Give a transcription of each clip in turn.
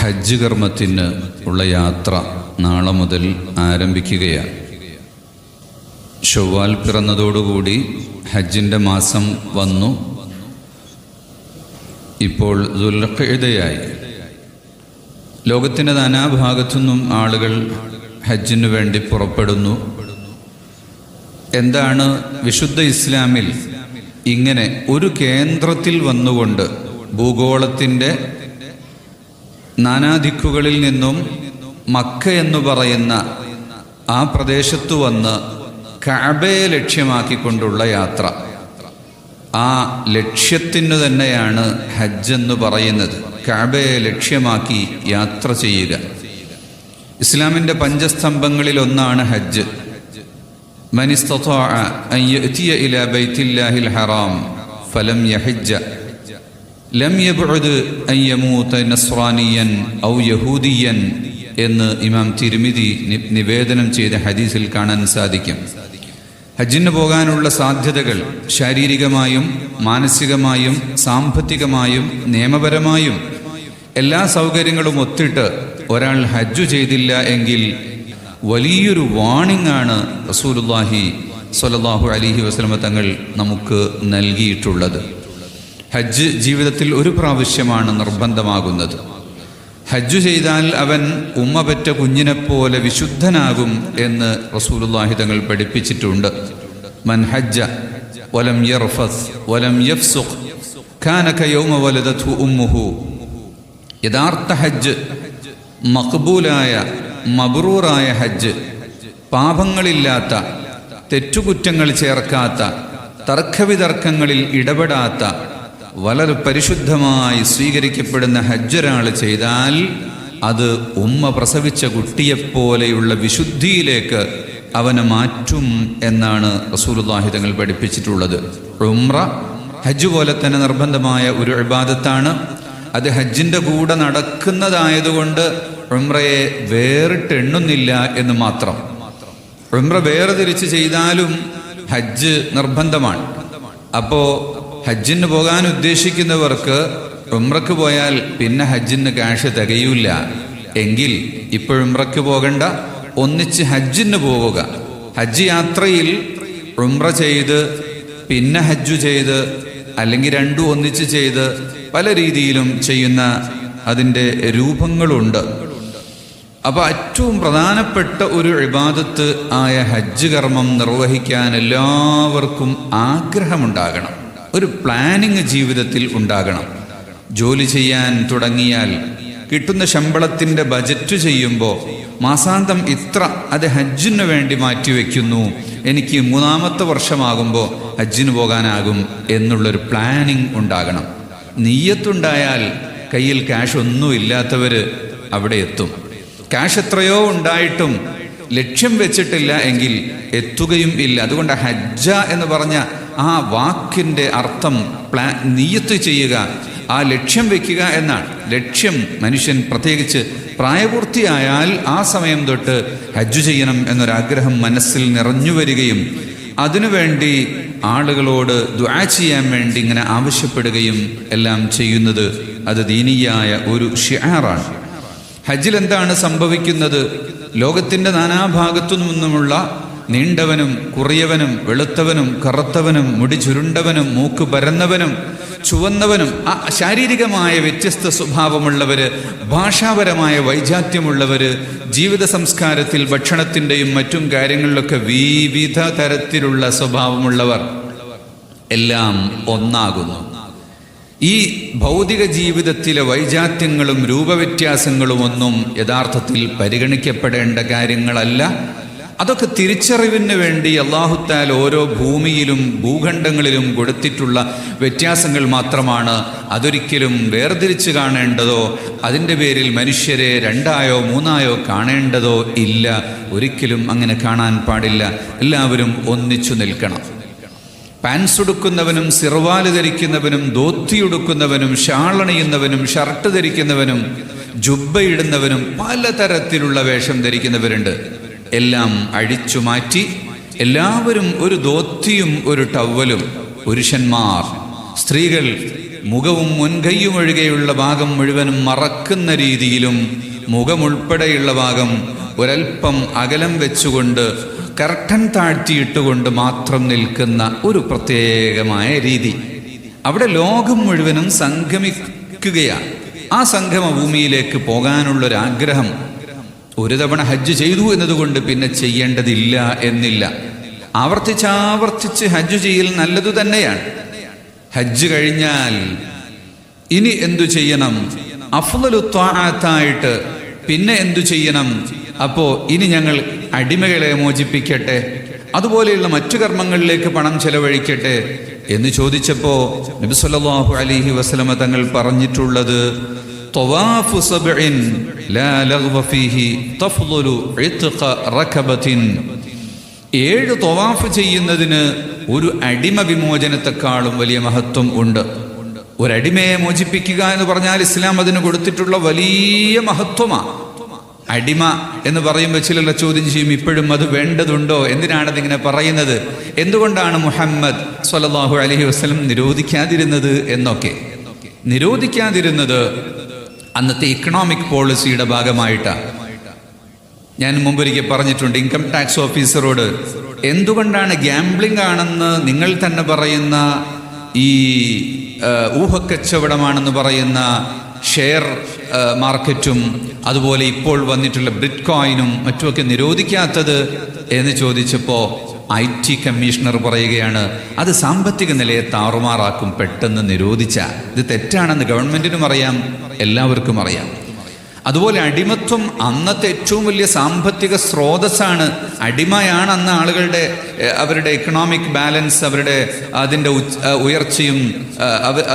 ഹജ്ജ് കർമ്മത്തിന് ഉള്ള യാത്ര നാളെ മുതൽ ആരംഭിക്കുകയാണ്. ശവ്വാൽ പിറന്നതോടുകൂടി ഹജ്ജിൻ്റെ മാസം വന്നു. ഇപ്പോൾ ദുൽഖഅദയായി. ലോകത്തിൻ്റെ നാനാഭാഗത്തുനിന്നും ആളുകൾ ഹജ്ജിനു വേണ്ടി പുറപ്പെടുന്നു. എന്താണ് വിശുദ്ധ ഇസ്ലാമിൽ ഇങ്ങനെ ഒരു കേന്ദ്രത്തിൽ വന്നുകൊണ്ട് ഭൂഗോളത്തിൻ്റെ നാനാദിക്കുകളിൽ നിന്നും മക്ക എന്ന് പറയുന്ന ആ പ്രദേശത്തു വന്ന് കഅബയെ ലക്ഷ്യമാക്കിക്കൊണ്ടുള്ള യാത്ര, ആ ലക്ഷ്യത്തിനു തന്നെയാണ് ഹജ്ജ് എന്ന് പറയുന്നത്. കഅബയെ ലക്ഷ്യമാക്കി യാത്ര ചെയ്യുക. ഇസ്ലാമിൻ്റെ പഞ്ചസ്തംഭങ്ങളിൽ ഒന്നാണ് ഹജ്ജ്. മൻ ഇസ്തതാഅ അൻ യഅതിയ ഇലാ ബൈത്തില്ലാഹിൽ ഹറാം ഫലം യഹജ്ജ ലം യബ്ഉദ് അൻ യമൂത നസ്റാനിയൻ ഔ യഹൂദിയൻ എന്ന് ഇമാം തിർമിദി നിവേദനം ചെയ്ത ഹദീസിൽ കാണാൻ സാധിക്കും. ഹജ്ജിന് പോകാനുള്ള സാധ്യതകൾ ശാരീരികമായും മാനസികമായും സാമ്പത്തികമായും നിയമപരമായും എല്ലാ സൗകര്യങ്ങളും ഒത്തിട്ട് ഒരാൾ ഹജ്ജ് ചെയ്തില്ല എങ്കിൽ വലിയൊരു വാണിംഗ് ആണ് റസൂലുള്ളാഹി സ്വല്ലല്ലാഹു അലൈഹി വസല്ലമ തങ്ങൾ നമുക്ക് നൽകിയിട്ടുള്ളത്. ഹജ്ജ് ജീവിതത്തിൽ ഒരു പ്രാവശ്യമാണ് നിർബന്ധമാകുന്നത്. ഹജ്ജ് ചെയ്താൽ അവൻ ഉമ്മ പെറ്റ കുഞ്ഞിനെപ്പോലെ വിശുദ്ധനാകും എന്ന് റസൂലുള്ളാഹി തങ്ങൾ പഠിപ്പിച്ചിട്ടുണ്ട്. മൻ ഹജ്ജ വലം യർഫസ് വലം യഫ്സുഖ് കാന കയൗമ വലദത്ഹു ഉമ്മുഹു. യഥാർത്ഥ ഹജ്ജ്, മഖ്ബൂലായ മബ്റൂറായ ഹജ്ജ്, പാപങ്ങളില്ലാത്ത, തെറ്റുകുറ്റങ്ങൾ ചേർക്കാത്ത, തർക്കവിതർക്കങ്ങളിൽ ഇടപെടാത്ത, വളരെ പരിശുദ്ധമായി സ്വീകരിക്കപ്പെടുന്ന ഹജ്ജ് ഒരാൾ ചെയ്താൽ അത് ഉമ്മ പ്രസവിച്ച കുട്ടിയെപ്പോലെയുള്ള വിശുദ്ധിയിലേക്ക് അവനെ മാറ്റും എന്നാണ് റസൂലുള്ളാഹി തങ്ങൾ പഠിപ്പിച്ചിട്ടുള്ളത്. ഉംറ ഹജ്ജ് പോലെ തന്നെ നിർബന്ധമായ ഒരു ഇബാദത്താണ്. അത് ഹജ്ജിൻ്റെ കൂടെ നടക്കുന്നതായതുകൊണ്ട് ഉംറയെ വേറിട്ടെണ്ണുന്നില്ല എന്ന് മാത്രം. ഉംറ വേർതിരിച്ച് ചെയ്താലും ഹജ്ജ് നിർബന്ധമാണ്. അപ്പോൾ ഹജ്ജിന് പോകാൻ ഉദ്ദേശിക്കുന്നവർക്ക് ഉംറക്ക് പോയാൽ പിന്നെ ഹജ്ജിന് ക്യാഷ് തികയൂല എങ്കിൽ ഇപ്പോൾ ഉംറക്ക് പോകണ്ട, ഒന്നിച്ച് ഹജ്ജിന് പോവുക. ഹജ്ജ് യാത്രയിൽ ഉംറ ചെയ്ത് പിന്നെ ഹജ്ജ് ചെയ്ത് അല്ലെങ്കിൽ രണ്ടും ഒന്നിച്ച് ചെയ്ത് പല രീതിയിലും ചെയ്യുന്ന അതിൻ്റെ രൂപങ്ങളുണ്ട്. അപ്പോൾ ഏറ്റവും പ്രധാനപ്പെട്ട ഒരു ഇബാദത്ത് ആയ ഹജ്ജ് കർമ്മം നിർവഹിക്കാൻ എല്ലാവർക്കും ആഗ്രഹമുണ്ടാകണം. ഒരു പ്ലാനിങ് ജീവിതത്തിൽ ഉണ്ടാകണം. ജോലി ചെയ്യാൻ തുടങ്ങിയാൽ കിട്ടുന്ന ശമ്പളത്തിൻ്റെ ബജറ്റ് ചെയ്യുമ്പോൾ മാസാന്തം ഇത്ര അത് ഹജ്ജിന് വേണ്ടി മാറ്റിവെക്കുന്നു, എനിക്ക് 3-ാമത്തെ വർഷമാകുമ്പോൾ ഹജ്ജിന് പോകാനാകും എന്നുള്ളൊരു പ്ലാനിങ് ഉണ്ടാകണം. നിയ്യത്തുണ്ടായാൽ കയ്യിൽ ക്യാഷ് ഒന്നും ഇല്ലാത്തവർ അവിടെ എത്തും. ക്യാഷ് എത്രയോ ഉണ്ടായിട്ടും ലക്ഷ്യം വെച്ചിട്ടില്ല എങ്കിൽ എത്തുകയും ഇല്ല. അതുകൊണ്ട് ഹജ്ജ എന്ന് പറഞ്ഞ ആ വാക്കിൻ്റെ അർത്ഥം നിയ്യത്ത് ചെയ്യുക, ആ ലക്ഷ്യം വെക്കുക എന്നാണ്. ലക്ഷ്യം മനുഷ്യൻ പ്രത്യേകിച്ച് പ്രായപൂർത്തിയായാൽ ആ സമയം തൊട്ട് ഹജ്ജ് ചെയ്യണം എന്നൊരാഗ്രഹം മനസ്സിൽ നിറഞ്ഞു വരികയും അതിനുവേണ്ടി ആളുകളോട് ദുആ ചെയ്യാൻ വേണ്ടി ഇങ്ങനെ ആവശ്യപ്പെടുകയും എല്ലാം ചെയ്യുന്നത് അത് ദീനിയായ ഒരു ശിആറാണ്. ഹജ്ജിൽ എന്താണ് സംഭവിക്കുന്നത്? ലോകത്തിൻ്റെ നാനാഭാഗത്തു നിന്നുമുള്ള നീണ്ടവനും കുറിയവനും വെളുത്തവനും കറുത്തവനും മുടി ചുരുണ്ടവനും മൂക്ക് പരന്നവനും ചുവന്നവനും ശാരീരികമായ വ്യത്യസ്ത സ്വഭാവമുള്ളവർ, ഭാഷാപരമായ വൈജാത്യമുള്ളവർ, ജീവിത സംസ്കാരത്തിൽ ഭക്ഷണത്തിൻ്റെയും മറ്റും കാര്യങ്ങളിലൊക്കെ വിവിധ തരത്തിലുള്ള സ്വഭാവമുള്ളവർ എല്ലാം ഒന്നാകുന്നു. ഈ ഭൗതിക ജീവിതത്തിലെ വൈജാത്യങ്ങളും രൂപവ്യത്യാസങ്ങളും ഒന്നും യഥാർത്ഥത്തിൽ പരിഗണിക്കപ്പെടേണ്ട കാര്യങ്ങളല്ല. അതൊക്കെ തിരിച്ചറിവിന് വേണ്ടി അല്ലാഹു തആല ഓരോ ഭൂമിയിലും ഭൂഖണ്ഡങ്ങളിലും കൊടുത്തിട്ടുള്ള വ്യത്യാസങ്ങൾ മാത്രമാണ്. അതൊരിക്കലും വേർതിരിച്ച് കാണേണ്ടതോ അതിൻ്റെ പേരിൽ മനുഷ്യരെ 2ആയോ 3ആയോ കാണേണ്ടതോ ഇല്ല. ഒരിക്കലും അങ്ങനെ കാണാൻ പാടില്ല. എല്ലാവരും ഒന്നിച്ചു നിൽക്കണം. പാൻസ് ഉടുക്കുന്നവനും സിർവാല് ധരിക്കുന്നവനും ധോത്തിയുടുക്കുന്നവനും ഷാളണിയുന്നവനും ഷർട്ട് ധരിക്കുന്നവനും ജുബ്ബയിടുന്നവനും പലതരത്തിലുള്ള വേഷം ധരിക്കുന്നവരുണ്ട്. എല്ലാം അഴിച്ചു മാറ്റി എല്ലാവരും ഒരു ധോത്തിയും ഒരു ടവലും, പുരുഷന്മാർ, സ്ത്രീകൾ മുഖവും മുൻകൈയും ഒഴികെയുള്ള ഭാഗം മുഴുവനും മറക്കുന്ന രീതിയിലും മുഖമുൾപ്പെടെയുള്ള ഭാഗം ഒരൽപ്പം അകലം വെച്ചുകൊണ്ട് കർട്ടൻ താഴ്ത്തിയിട്ടുകൊണ്ട് മാത്രം നിൽക്കുന്ന ഒരു പ്രത്യേകമായ രീതി. അവിടെ ലോകം മുഴുവനും സംഗമിക്കുകയാണ്. ആ സംഗമ ഭൂമിയിലേക്ക് പോകാനുള്ളൊരാഗ്രഹം. ഒരു തവണ ഹജ്ജ് ചെയ്തു എന്നതുകൊണ്ട് പിന്നെ ചെയ്യേണ്ടതില്ല എന്നില്ല. ആവർത്തിച്ചാവർത്തിച്ച് ഹജ്ജ് ചെയ്യൽ നല്ലതു തന്നെയാണ്. ഹജ്ജ് കഴിഞ്ഞാൽ ഇനി എന്തു ചെയ്യണം? അഫ്ളലു ത്വാഅത്തായിട്ട് പിന്നെ എന്തു ചെയ്യണം? അപ്പോ ഇനി ഞങ്ങൾ അടിമകളെ മോചിപ്പിക്കട്ടെ, അതുപോലെയുള്ള മറ്റു കർമ്മങ്ങളിലേക്ക് പണം ചെലവഴിക്കട്ടെ എന്ന് ചോദിച്ചപ്പോ നബി സല്ലല്ലാഹു അലൈഹി വസല്ലമ തങ്ങൾ പറഞ്ഞിട്ടുള്ളത് തവാഫു സബ്ഇൻ ലാ ലഗ്വ ഫീഹി തഫ്ളലു ഇത്ഖ റകബത്തിൻ. 7 തവാഫ് ചെയ്യുന്നതിന് ഒരു അടിമ വിമോചനത്തെക്കാളും വലിയ മഹത്വം ഉണ്ട്. ഒരടിമയെ മോചിപ്പിക്കുക എന്ന് പറഞ്ഞാൽ ഇസ്ലാം അതിന് കൊടുത്തിട്ടുള്ള വലിയ മഹത്വമാണ്. അടിമ എന്ന് പറയുമ്പോൾ ചിലർ ചോദ്യം ചെയ്യും, ഇപ്പോഴും അത് വേണ്ടതുണ്ടോ? എന്തിനാണ് അതിങ്ങനെ പറയുന്നത്? എന്തുകൊണ്ടാണ് മുഹമ്മദ് സ്വല്ലല്ലാഹു അലൈഹി വസല്ലം നിരോധിക്കാതിരുന്നത് എന്നൊക്കെ. നിരോധിക്കാതിരുന്നത് അന്നത്തെ ഇക്കണോമിക് പോളിസിയുടെ ഭാഗമായിട്ടാണ്. ഞാൻ മുമ്പൊരിക്കൽ പറഞ്ഞിട്ടുണ്ട്, ഇൻകം ടാക്സ് ഓഫീസറോട് എന്തുകൊണ്ടാണ് ഗ്യാംബ്ലിംഗ് ആണെന്ന് നിങ്ങൾ തന്നെ പറയുന്ന ഈ ഊഹക്കച്ചവടമാണെന്ന് പറയുന്ന ഷെയർ മാർക്കറ്റും അതുപോലെ ഇപ്പോൾ വന്നിട്ടുള്ള ബിറ്റ്കോയിനും മറ്റുമൊക്കെ നിരോധിക്കാത്തത് എന്ന് ചോദിച്ചപ്പോൾ IT കമ്മീഷണർ പറയുകയാണ്, അത് സാമ്പത്തിക നിലയെ താറുമാറാക്കും പെട്ടെന്ന് നിരോധിച്ച. ഇത് തെറ്റാണെന്ന് ഗവൺമെന്റിനും അറിയാം, എല്ലാവർക്കും അറിയാം. അതുപോലെ അടിമത്വം അന്നത്തെ ഏറ്റവും വലിയ സാമ്പത്തിക സ്രോതസ്സാണ്. അടിമയാണ് അന്ന് ആളുകളുടെ അവരുടെ ഇക്കണോമിക് ബാലൻസ്, അവരുടെ അതിൻ്റെ ഉയർച്ചയും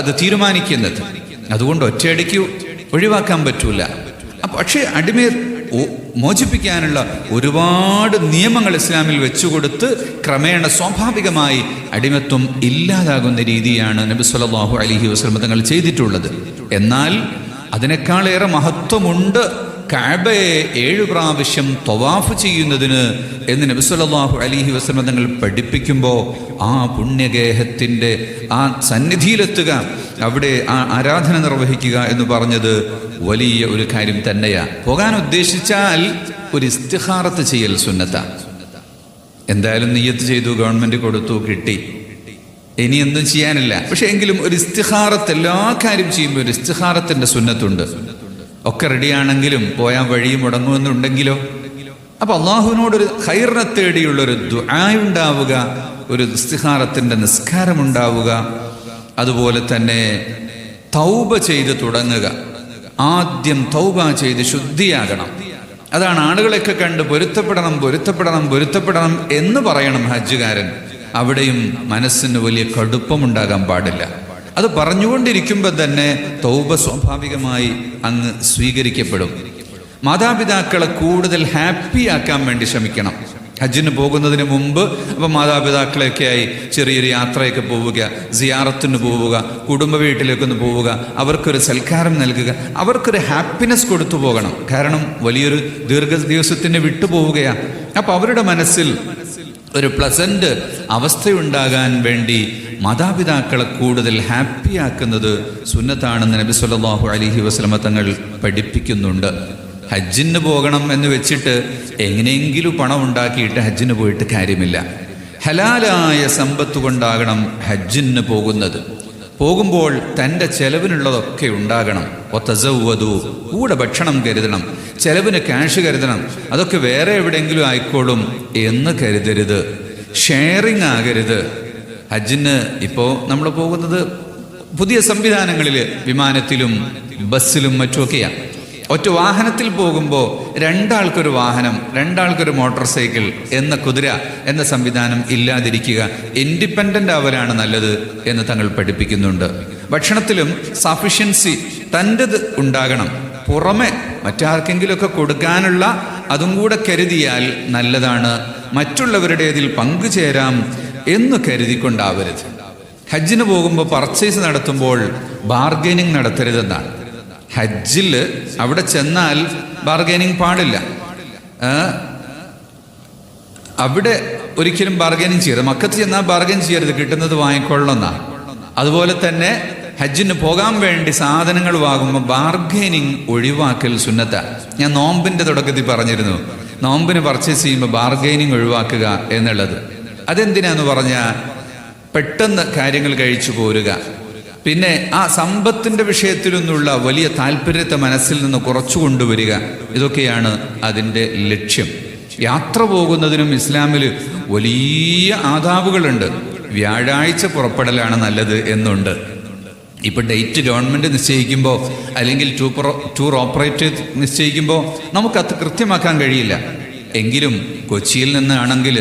അത് തീരുമാനിക്കുന്നത്. അതുകൊണ്ട് ഒറ്റയടിക്ക് ഒഴിവാക്കാൻ പറ്റൂല. പക്ഷേ അടിമയെ മോചിപ്പിക്കാനുള്ള ഒരുപാട് നിയമങ്ങൾ ഇസ്ലാമിൽ വെച്ചുകൊടുത്ത് ക്രമേണ സ്വാഭാവികമായി അടിമത്വം ഇല്ലാതാകുന്ന രീതിയാണ് നബി സല്ലല്ലാഹു അലൈഹി വസല്ലം തങ്ങൾ ചെയ്തിട്ടുള്ളത്. എന്നാൽ അതിനേക്കാളേറെ മഹത്വമുണ്ട് കഅബയെ 7 പ്രാവശ്യം തവാഫ് ചെയ്യുന്നതിന് എന്ന് നബി സല്ലല്ലാഹു അലൈഹി വസല്ലം തങ്ങൾ പഠിപ്പിക്കുമ്പോൾ ആ പുണ്യഗേഹത്തിൻ്റെ ആ സന്നിധിയിലെത്തുക, അവിടെ ആ ആരാധന നിർവഹിക്കുക എന്ന് പറഞ്ഞത് വലിയ ഒരു കാര്യം തന്നെയാണ്. പോകാൻ ഉദ്ദേശിച്ചാൽ ഒരു ഇസ്തിഖാറത്ത് ചെയ്യൽ സുന്നത്താ. എന്തായാലും നിയ്യത്ത് ചെയ്തു, ഗവൺമെന്റ് കൊടുത്തു, കിട്ടി, ഇനി എന്തും ചെയ്യാനില്ല. പക്ഷെ എങ്കിലും ഒരു ഇസ്തിഖാറത്ത്, എല്ലാ കാര്യം ചെയ്യുമ്പോൾ ഒരു ഇസ്തിഖാറത്തിന്റെ സുന്നത്തുണ്ട്. ഒക്കെ റെഡിയാണെങ്കിലും പോയാൽ വഴി മുടങ്ങുമെന്നുണ്ടെങ്കിലോ. അപ്പൊ അള്ളാഹുവിനോടൊരു ഖൈറിനെ തേടിയുള്ളൊരു ദുആ ഉണ്ടാവുക, ഒരു ഇസ്തിഖാറത്തിന്റെ നിസ്കാരം ഉണ്ടാവുക, അതുപോലെ തന്നെ തൗബ ചെയ്ത് തുടങ്ങുക. ആദ്യം തൗബ ചെയ്ത് ശുദ്ധിയാകണം. അതാണ് ആളുകളെയൊക്കെ കണ്ട് പൊരുത്തപ്പെടണം പൊരുത്തപ്പെടണം പൊരുത്തപ്പെടണം എന്ന് പറയണം ഹജ്ജുകാരൻ. അവിടെയും മനസ്സിന് വലിയ കടുപ്പമുണ്ടാകാൻ പാടില്ല. അത് പറഞ്ഞുകൊണ്ടിരിക്കുമ്പോൾ തന്നെ തൗബ സ്വാഭാവികമായി അങ്ങ് സ്വീകരിക്കപ്പെടും. മാതാപിതാക്കളെ കൂടുതൽ ഹാപ്പി ആക്കാൻ വേണ്ടി ശ്രമിക്കണം. ഹജ്ജിന് പോകുന്നതിന് മുമ്പ് അപ്പം മാതാപിതാക്കളെയൊക്കെയായി ചെറിയൊരു യാത്രയൊക്കെ പോവുക, സിയാറത്തിന് പോവുക, കുടുംബ വീട്ടിലേക്കൊന്ന് പോവുക, അവർക്കൊരു സൽക്കാരം നൽകുക, അവർക്കൊരു ഹാപ്പിനെസ് കൊടുത്തു പോകണം. കാരണം വലിയൊരു ദീർഘദിവസത്തിന് വിട്ടുപോവുകയാണ്. അപ്പം അവരുടെ മനസ്സിൽ ഒരു പ്ലസന്റ് അവസ്ഥയുണ്ടാകാൻ വേണ്ടി മാതാപിതാക്കളെ കൂടുതൽ ഹാപ്പിയാക്കുന്നത് സുന്നത്താണെന്ന് നബി സല്ലല്ലാഹു അലൈഹി വസല്ലമ തങ്ങൾ പഠിപ്പിക്കുന്നുണ്ട്. ഹജ്ജിന് പോകണം എന്ന് വെച്ചിട്ട് എങ്ങനെയെങ്കിലും പണം ഉണ്ടാക്കിയിട്ട് ഹജ്ജിന് പോയിട്ട് കാര്യമില്ല. ഹലാലായ സമ്പത്ത് കൊണ്ടാകണം ഹജ്ജിന് പോകുന്നത്. പോകുമ്പോൾ തൻ്റെ ചെലവിനുള്ളതൊക്കെ ഉണ്ടാകണം. ഒത്തസവ്വദു, കൂടെ ഭക്ഷണം കരുതണം, ചെലവിന് ക്യാഷ് കരുതണം. അതൊക്കെ വേറെ എവിടെയെങ്കിലും ആയിക്കോളും എന്ന് കരുതരുത്. ഷെയറിങ് ആകരുത്. ഹജ്ജിന് ഇപ്പോൾ നമ്മൾ പോകുന്നത് പുതിയ സംവിധാനങ്ങളിൽ വിമാനത്തിലും ബസ്സിലും മറ്റുമൊക്കെയാണ്. ഒറ്റ വാഹനത്തിൽ പോകുമ്പോൾ 2 ആൾക്കൊരു വാഹനം, 2 ആൾക്കൊരു മോട്ടോർ സൈക്കിൾ എന്ന കുതിര എന്ന സംവിധാനം ഇല്ലാതിരിക്കുക. ഇൻഡിപെൻഡൻ്റ് ആവലാണ് നല്ലത് എന്ന് തങ്ങൾ പഠിപ്പിക്കുന്നുണ്ട്. ഭക്ഷണത്തിലും സഫിഷ്യൻസി തൻ്റെത് ഉണ്ടാകണം. പുറമെ മറ്റാർക്കെങ്കിലുമൊക്കെ കൊടുക്കാനുള്ള അതും കൂടെ കരുതിയാൽ നല്ലതാണ്. മറ്റുള്ളവരുടേതിൽ പങ്കുചേരാം എന്ന് കരുതിക്കൊണ്ടാവരുത്. ഹജ്ജിന് പോകുമ്പോൾ പർച്ചേസ് നടത്തുമ്പോൾ ബാർഗൈനിങ് നടത്തരുതെന്നാണ്. ഹജ്ജിൽ അവിടെ ചെന്നാൽ ബാർഗൈനിങ് പാടില്ല. അവിടെ ഒരിക്കലും ബാർഗൈനിങ് ചെയ്യരുത്. മക്കത്ത് ചെന്നാൽ ബാർഗൈൻ ചെയ്യരുത്, കിട്ടുന്നത് വാങ്ങിക്കൊള്ളണമെന്നാണ്. അതുപോലെ തന്നെ ഹജ്ജിന് പോകാൻ വേണ്ടി സാധനങ്ങൾ വാങ്ങുമ്പോൾ ബാർഗൈനിങ് ഒഴിവാക്കൽ സുന്നത്ത. ഞാൻ നോമ്പിന്റെ തുടക്കത്തിൽ പറഞ്ഞിരുന്നു, നോമ്പിന് പർച്ചേസ് ചെയ്യുമ്പോൾ ബാർഗൈനിങ് ഒഴിവാക്കുക എന്നുള്ളത്. അതെന്തിനാന്ന് പറഞ്ഞാൽ പെട്ടെന്ന് കാര്യങ്ങൾ കഴിച്ചു പോരുക, പിന്നെ ആ സമ്പത്തിന്റെ വിഷയത്തിൽ നിന്നുള്ള വലിയ താല്പര്യത്തെ മനസ്സിൽ നിന്ന് കുറച്ചു കൊണ്ടുവരിക. ഇതൊക്കെയാണ് അതിൻ്റെ ലക്ഷ്യം. യാത്ര പോകുന്നതിനും ഇസ്ലാമിൽ വലിയ ആദാബുകളുണ്ട്. വ്യാഴാഴ്ച പുറപ്പെടലാണ് നല്ലത് എന്നുണ്ട്. ഇപ്പം ഡേറ്റ് ഗവൺമെൻറ് നിശ്ചയിക്കുമ്പോൾ അല്ലെങ്കിൽ ടൂർ ഓപ്പറേറ്റർ നിശ്ചയിക്കുമ്പോൾ നമുക്കത് കൃത്യമാക്കാൻ കഴിയില്ല. എങ്കിലും കൊച്ചിയിൽ നിന്നാണെങ്കിൽ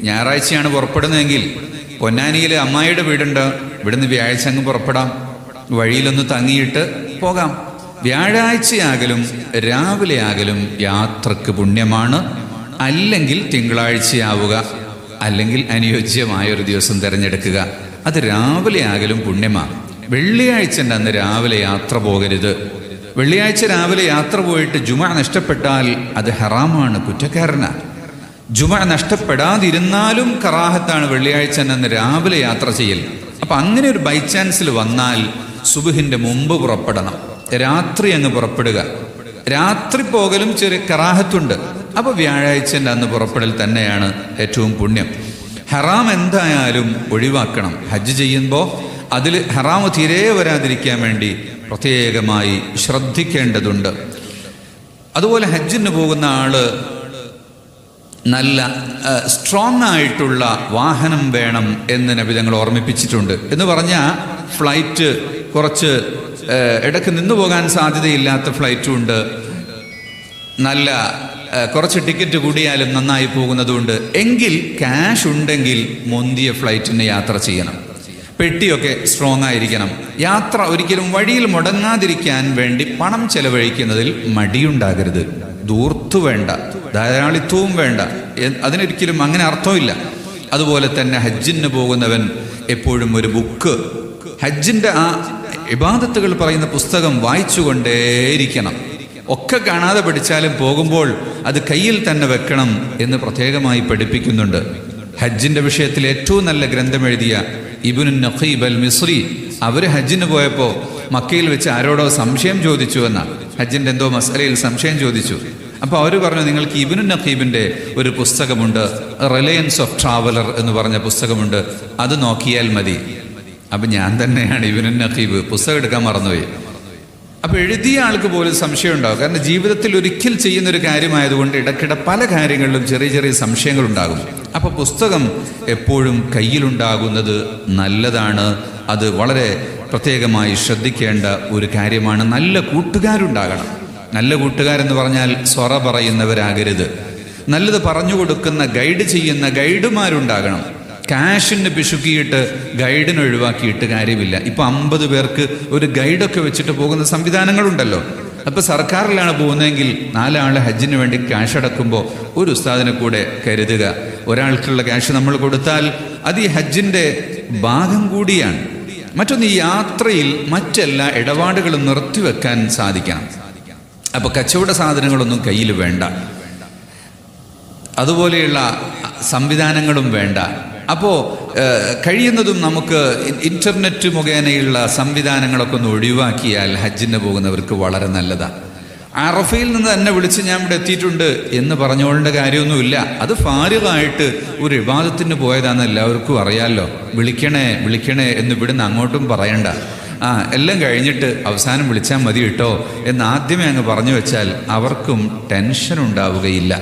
ഞായറാഴ്ചയാണ് പുറപ്പെടുന്നതെങ്കിൽ പൊന്നാനിയിൽ അമ്മായിയുടെ വീടുണ്ട്, ഇവിടുന്ന് വ്യാഴാഴ്ച അങ്ങ് പുറപ്പെടാം, വഴിയിലൊന്ന് തങ്ങിയിട്ട് പോകാം. വ്യാഴാഴ്ചയാകലും രാവിലെ ആകലും യാത്രക്ക് പുണ്യമാണ്. അല്ലെങ്കിൽ തിങ്കളാഴ്ചയാവുക, അല്ലെങ്കിൽ അനുയോജ്യമായൊരു ദിവസം തിരഞ്ഞെടുക്കുക. അത് രാവിലെ ആകലും പുണ്യമാണ്. വെള്ളിയാഴ്ചൻ്റെ അന്ന് രാവിലെ യാത്ര പോകരുത്. വെള്ളിയാഴ്ച രാവിലെ യാത്ര പോയിട്ട് ജുമഅ നഷ്ടപ്പെട്ടാൽ അത് ഹറാമാണ്, കുറ്റക്കാരനാണ്. ജുമഅ നഷ്ടപ്പെടാതിരുന്നാലും കറാഹത്താണ് വെള്ളിയാഴ്ച അന്ന് രാവിലെ യാത്ര ചെയ്യൽ. അപ്പം അങ്ങനെ ഒരു ബൈ ചാൻസിൽ വന്നാൽ സുബ്ഹിന്റെ മുമ്പ് പുറപ്പെടണം, രാത്രി അങ്ങ് പുറപ്പെടുക. രാത്രി പോകലും ചെറിയ കറാഹത്തുണ്ട്. അപ്പോൾ വ്യാഴാഴ്ചൻ്റെ അന്ന് പുറപ്പെടൽ തന്നെയാണ് ഏറ്റവും പുണ്യം. ഹറാം എന്തായാലും ഒഴിവാക്കണം. ഹജ്ജ് ചെയ്യുമ്പോൾ അതിൽ ഹറാമ് തീരെ വരാതിരിക്കാൻ വേണ്ടി പ്രത്യേകമായി ശ്രദ്ധിക്കേണ്ടതുണ്ട്. അതുപോലെ ഹജ്ജിന് പോകുന്ന ആള് നല്ല സ്ട്രോങ് ആയിട്ടുള്ള വാഹനം വേണം എന്ന് നബി തങ്ങൾ ഓർമ്മിപ്പിച്ചിട്ടുണ്ട്. എന്ന് പറഞ്ഞാൽ ഫ്ലൈറ്റ് കുറച്ച് ഇടയ്ക്ക് നിന്നു പോകാൻ സാധ്യതയില്ലാത്ത ഫ്ലൈറ്റും ഉണ്ട്, നല്ല കുറച്ച് ടിക്കറ്റ് കൂടിയാലും നന്നായി പോകുന്നതുകൊണ്ട്. എങ്കിൽ ക്യാഷ് ഉണ്ടെങ്കിൽ മുന്തിയ ഫ്ലൈറ്റിന് യാത്ര ചെയ്യണം. പെട്ടിയൊക്കെ സ്ട്രോങ് ആയിരിക്കണം. യാത്ര ഒരിക്കലും വഴിയിൽ മുടങ്ങാതിരിക്കാൻ വേണ്ടി പണം ചെലവഴിക്കുന്നതിൽ മടിയുണ്ടാകരുത്. ദൂർത്തു വേണ്ട, ധാരാളിത്വവും വേണ്ട, അതിനൊരിക്കലും അങ്ങനെ അർത്ഥമില്ല. അതുപോലെ തന്നെ ഹജ്ജിന് പോകുന്നവൻ എപ്പോഴും ഒരു ബുക്ക്, ഹജ്ജിൻ്റെ ആ ഇബാദത്തുകൾ പറയുന്ന പുസ്തകം വായിച്ചുകൊണ്ടേയിരിക്കണം. ഒക്കെ കാണാതെ പഠിച്ചാലും പോകുമ്പോൾ അത് കയ്യിൽ തന്നെ വെക്കണം എന്ന് പ്രത്യേകമായി പഠിപ്പിക്കുന്നുണ്ട്. ഹജ്ജിന്റെ വിഷയത്തിൽ ഏറ്റവും നല്ല ഗ്രന്ഥം എഴുതിയ ഇബ്നു നഖീബ് അൽ മിസ്രി, അവർ ഹജ്ജിന് പോയപ്പോൾ മക്കയിൽ വെച്ച് ആരോടോ സംശയം ചോദിച്ചു എന്നാണ്. ഹജ്ജിന്റെ എന്തോ മസലയിൽ സംശയം ചോദിച്ചു. അപ്പോൾ അവർ പറഞ്ഞു, നിങ്ങൾക്ക് ഇബ്നു നഖീബിന്റെ ഒരു പുസ്തകമുണ്ട്, റിലയൻസ് ഓഫ് ട്രാവലർ എന്ന് പറഞ്ഞ പുസ്തകമുണ്ട്, അത് നോക്കിയാൽ മതി. അപ്പം ഞാൻ തന്നെയാണ് ഇബ്നു നഖീബ്, പുസ്തകം എടുക്കാൻ മറന്നുപോയി. അപ്പോൾ എഴുതിയ ആൾക്ക് പോലും സംശയം ഉണ്ടാകും. കാരണം ജീവിതത്തിൽ ഒരിക്കൽ ചെയ്യുന്നൊരു കാര്യമായതുകൊണ്ട് ഇടയ്ക്കിടെ പല കാര്യങ്ങളിലും ചെറിയ ചെറിയ സംശയങ്ങളുണ്ടാകും. അപ്പോൾ പുസ്തകം എപ്പോഴും കയ്യിലുണ്ടാകുന്നത് നല്ലതാണ്. അത് വളരെ പ്രത്യേകമായി ശ്രദ്ധിക്കേണ്ട ഒരു കാര്യമാണ്. നല്ല കൂട്ടുകാരുണ്ടാകണം. നല്ല കൂട്ടുകാരെന്ന് പറഞ്ഞാൽ സ്വറ പറയുന്നവരാകരുത്. നല്ലത് പറഞ്ഞു കൊടുക്കുന്ന ഗൈഡ് ചെയ്യുന്ന ഗൈഡുമാരുണ്ടാകണം. ക്യാഷിന് പിശുക്കിയിട്ട് ഗൈഡിനെ ഒഴിവാക്കിയിട്ട് കാര്യമില്ല. ഇപ്പം 50 പേർക്ക് ഒരു ഗൈഡൊക്കെ വെച്ചിട്ട് പോകുന്ന സംവിധാനങ്ങളുണ്ടല്ലോ. അപ്പോൾ സർക്കാരിലാണ് പോകുന്നതെങ്കിൽ 4 ആൾ ഹജ്ജിന് വേണ്ടി ക്യാഷ് അടക്കുമ്പോൾ ഒരു ഉസ്താദിനെ കൂടെ കരുതുക. ഒരാൾക്കുള്ള ക്യാഷ് നമ്മൾ കൊടുത്താൽ അത് ഈ ഹജ്ജിൻ്റെ ഭാഗം കൂടിയാണ്. മറ്റൊന്ന്, ഈ യാത്രയിൽ മറ്റെല്ലാ ഇടപാടുകളും നിർത്തിവെക്കാൻ സാധിക്കണം. അപ്പോൾ കച്ചവട സാധനങ്ങളൊന്നും കയ്യിൽ വേണ്ട, അതുപോലെയുള്ള സംവിധാനങ്ങളും വേണ്ട. അപ്പോൾ കഴിയുന്നതും നമുക്ക് ഇൻ്റർനെറ്റ് മുഖേനയുള്ള സംവിധാനങ്ങളൊക്കെ ഒന്ന് ഒഴിവാക്കിയാൽ ഹജ്ജിന് പോകുന്നവർക്ക് വളരെ നല്ലതാണ്. അറഫയിൽ നിന്ന് തന്നെ വിളിച്ച് ഞാൻ ഇവിടെ എത്തിയിട്ടുണ്ട് എന്ന് പറഞ്ഞുകൊണ്ട കാര്യമൊന്നുമില്ല. അത് ഫാരിഗായിട്ട് ഒരു ഇബാദത്തിന് പോയതാണെന്ന് എല്ലാവർക്കും അറിയാമല്ലോ. വിളിക്കണേ വിളിക്കണേ എന്ന് ഇവിടുന്ന് അങ്ങോട്ടും പറയണ്ട. എല്ലാം കഴിഞ്ഞിട്ട് അവസാനം വിളിച്ചാൽ മതി കേട്ടോ എന്ന് ആദ്യമേ അങ്ങ് പറഞ്ഞു വെച്ചാൽ അവർക്കും ടെൻഷൻ ഉണ്ടാവുകയില്ല.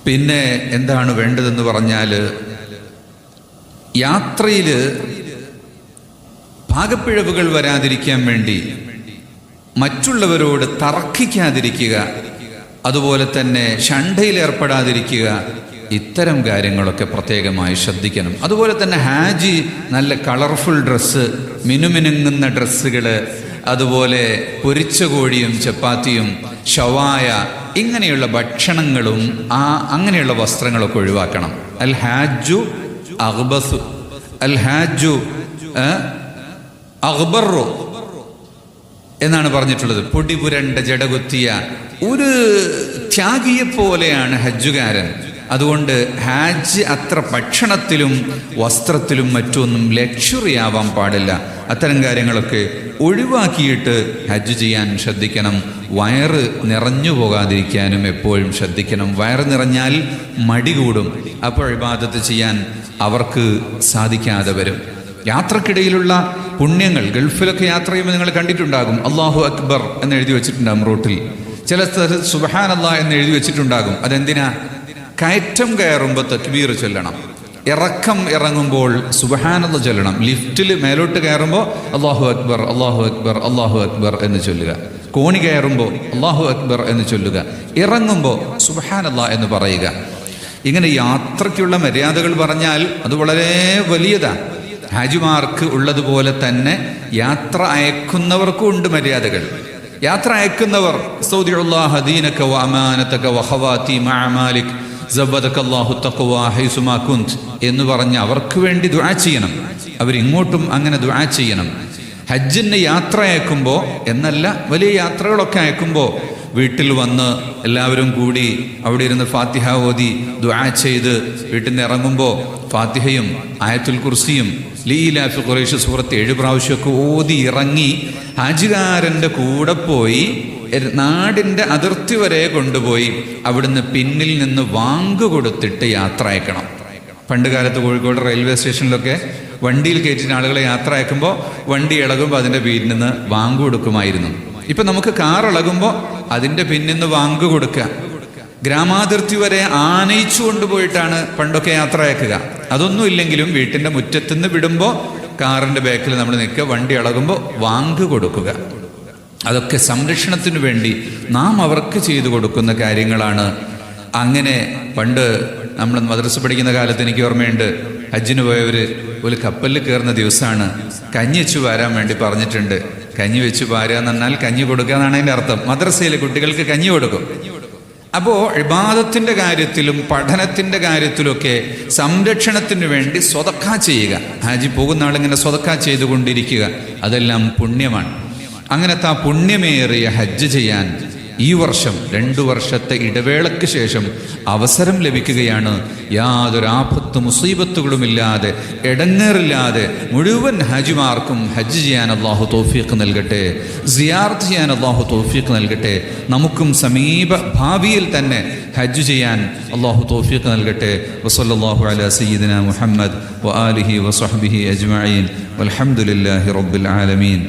പിന്നെ എന്താണ് വേണ്ടതെന്ന് പറഞ്ഞാൽ, യാത്രയിൽ പാകപ്പിഴവുകൾ വരാതിരിക്കാൻ വേണ്ടി മറ്റുള്ളവരോട് തർക്കിക്കാതിരിക്കുക, അതുപോലെ തന്നെ ഷണ്ടയിൽ ഏർപ്പെടാതിരിക്കുക, ഇത്തരം കാര്യങ്ങളൊക്കെ പ്രത്യേകമായി ശ്രദ്ധിക്കണം. അതുപോലെ തന്നെ ഹാജി നല്ല കളർഫുൾ ഡ്രസ്സ്, മിനുമിനുങ്ങുന്ന ഡ്രസ്സുകൾ, അതുപോലെ പൊരിച്ച കോഴിയും ചപ്പാത്തിയും ഷവായ ഇങ്ങനെയുള്ള ഭക്ഷണങ്ങളും അങ്ങനെയുള്ള വസ്ത്രങ്ങളൊക്കെ ഒഴിവാക്കണം. അൽ ഹാജു അഗ്ബസു, അൽ ഹാജു അഗ്ബറു എന്നാണ് പറഞ്ഞിട്ടുള്ളത്. പൊടി പുരണ്ട ജടകുത്തിയ ഒരു ത്യാഗിയെ പോലെയാണ് ഹജ്ജുകാരൻ. അതുകൊണ്ട് ഹാജ് അത്ര ഭക്ഷണത്തിലും വസ്ത്രത്തിലും മറ്റൊന്നും ലക്ഷറി ആവാൻ പാടില്ല. അത്തരം കാര്യങ്ങളൊക്കെ ഒഴിവാക്കിയിട്ട് ഹജ്ജ് ചെയ്യാൻ ശ്രദ്ധിക്കണം. വയറ് നിറഞ്ഞു പോകാതിരിക്കാനും എപ്പോഴും ശ്രദ്ധിക്കണം. വയറ് നിറഞ്ഞാൽ മടി കൂടും. അപ്പോൾ ഇബാദത്ത് ചെയ്യാൻ അവർക്ക് സാധിക്കാതെ വരും. യാത്രക്കിടയിലുള്ള പുണ്യങ്ങൾ, ഗൾഫിലൊക്കെ യാത്ര ചെയ്യുമ്പോൾ നിങ്ങൾ കണ്ടിട്ടുണ്ടാകും, അല്ലാഹു അക്ബർ എന്ന് എഴുതി വെച്ചിട്ടുണ്ടാകും റോട്ടിൽ. ചില സ്ഥലത്ത് സുബ്ഹാനല്ലാഹ് എന്ന് എഴുതി വെച്ചിട്ടുണ്ടാകും. അതെന്തിനാ? കയറ്റം കയറുമ്പോൾ തക്ബീർ ചൊല്ലണം, ഇറക്കം ഇറങ്ങുമ്പോൾ സുബ്ഹാനല്ലാഹ് ചൊല്ലണം. ലിഫ്റ്റിൽ മേലോട്ട് കയറുമ്പോൾ അല്ലാഹു അക്ബർ അല്ലാഹു അക്ബർ അല്ലാഹു അക്ബർ എന്ന് ചൊല്ലുക. കോണി കയറുമ്പോൾ അല്ലാഹു അക്ബർ എന്ന് ചൊല്ലുക. ഇറങ്ങുമ്പോൾ സുബ്ഹാനല്ലാഹ് എന്ന് പറയുക. ഇങ്ങനെ യാത്രയ്ക്കുള്ള മര്യാദകൾ പറഞ്ഞാൽ അത് വളരെ വലിയതാണ്. ഹാജിമാർക്ക് ഉള്ളതുപോലെ തന്നെ യാത്ര അയക്കുന്നവർക്കും ഉണ്ട് മര്യാദകൾ. യാത്ര അയക്കുന്നവർ സൗദിഉല്ലാഹ ദീനക വ അമാനതക വ ഖവാതി മഅ മാലിക് സബ്ബദകല്ലാഹു തഖ്വ ഹൈസുമാ കുന്ത് എന്ന് പറഞ്ഞ് അവർക്ക് വേണ്ടി ദുആ ചെയ്യണം. അവരിങ്ങോട്ടും അങ്ങനെ ദുആ ചെയ്യണം. ഹജ്ജിന് യാത്ര അയക്കുമ്പോൾ എന്നല്ല, വലിയ യാത്രകളൊക്കെ അയക്കുമ്പോൾ വീട്ടിൽ വന്ന് എല്ലാവരും കൂടി അവിടെ ഇരുന്ന് ഫാത്തിഹ ഓതി ദുആ ചെയ്ത് വീട്ടിൽ നിന്ന് ഇറങ്ങുമ്പോൾ ഫാത്തിഹയും ആയത്തുൽ കുർസിയും ലീലാഫി ഖുറൈശ് സൂറത്ത് 7 പ്രാവശ്യമൊക്കെ ഓതി ഇറങ്ങി ഹാജികാരൻ്റെ കൂടെ പോയി നാടിൻ്റെ അതിർത്തി വരെ കൊണ്ടുപോയി അവിടുന്ന് പിന്നിൽ നിന്ന് വാങ്ക് കൊടുത്തിട്ട് യാത്ര അയക്കണം. പണ്ട് കാലത്ത് കോഴിക്കോട് റെയിൽവേ സ്റ്റേഷനിലൊക്കെ വണ്ടിയിൽ കയറ്റിന് ആളുകളെ യാത്ര അയക്കുമ്പോൾ വണ്ടി ഇളകുമ്പോൾ അതിൻ്റെ പിന്നിൽ നിന്ന് വാങ്ക് കൊടുക്കുമായിരുന്നു. ഇപ്പം നമുക്ക് കാർ ഇളകുമ്പോൾ അതിൻ്റെ പിന്നിൽ നിന്ന് വാങ്ക് കൊടുക്കുക. ഗ്രാമാതിർത്തി വരെ ആനയിച്ചു കൊണ്ടുപോയിട്ടാണ് പണ്ടൊക്കെ യാത്ര അയക്കുക. അതൊന്നും ഇല്ലെങ്കിലും വീട്ടിൻ്റെ മുറ്റത്തുനിന്ന് വിടുമ്പോൾ കാറിൻ്റെ ബാക്കിൽ നമ്മൾ നിൽക്കുക, വണ്ടി ഇളകുമ്പോൾ വാങ്ക് കൊടുക്കുക. അതൊക്കെ സംരക്ഷണത്തിന് വേണ്ടി നാം അവർക്ക് ചെയ്തു കൊടുക്കുന്ന കാര്യങ്ങളാണ്. അങ്ങനെ പണ്ട് നമ്മൾ മദ്രസ പഠിക്കുന്ന കാലത്ത് എനിക്ക് ഓർമ്മയുണ്ട്, ഹജ്ജിന് പോയവർ ഒരു കപ്പലിൽ കയറുന്ന ദിവസമാണ് കഞ്ഞി വെച്ച് വാരാൻ വേണ്ടി പറഞ്ഞിട്ടുണ്ട്. കഞ്ഞി വെച്ച് വാരുക എന്ന് പറഞ്ഞാൽ കഞ്ഞി കൊടുക്കുക എന്നാണ് അതിൻ്റെ അർത്ഥം. മദ്രസയിലെ കുട്ടികൾക്ക് കഞ്ഞി കൊടുക്കും. അപ്പോൾ ഇബാദത്തിൻ്റെ കാര്യത്തിലും പഠനത്തിൻ്റെ കാര്യത്തിലുമൊക്കെ സംരക്ഷണത്തിന് വേണ്ടി സ്വതക്ക ചെയ്യുക. ഹാജി പോകുന്ന ആളിങ്ങനെ സ്വതക്ക ചെയ്തുകൊണ്ടിരിക്കുക. അതെല്ലാം പുണ്യമാണ്. അങ്ങനത്തെ ആ പുണ്യമേറിയ ഹജ്ജ് ചെയ്യാൻ ഈ വർഷം 2 വർഷത്തെ ഇടവേളയ്ക്ക് ശേഷം അവസരം ലഭിക്കുകയാണ്. യാതൊരു ആപത്ത് മുസീബത്തുകളുമില്ലാതെ ഇടങ്ങേറില്ലാതെ മുഴുവൻ ഹാജിമാർക്കും ഹജ്ജ് ചെയ്യാൻ അല്ലാഹു തൗഫീഖ് നൽകട്ടെ, സിയാറത്ത് ചെയ്യാൻ അല്ലാഹു തൗഫീഖ് നൽകട്ടെ. നമുക്കും സമീപ ഭാവിയിൽ തന്നെ ഹജ്ജ് ചെയ്യാൻ അല്ലാഹു തൗഫീഖ് നൽകട്ടെ. വസല്ലല്ലാഹു അലാ സയ്യിദിനാ മുഹമ്മദ് വ ആലിഹി വസഹ്ബിഹി അജ്മഈൻ വൽഹംദുലില്ലാഹി റബ്ബിൽ ആലമീൻ.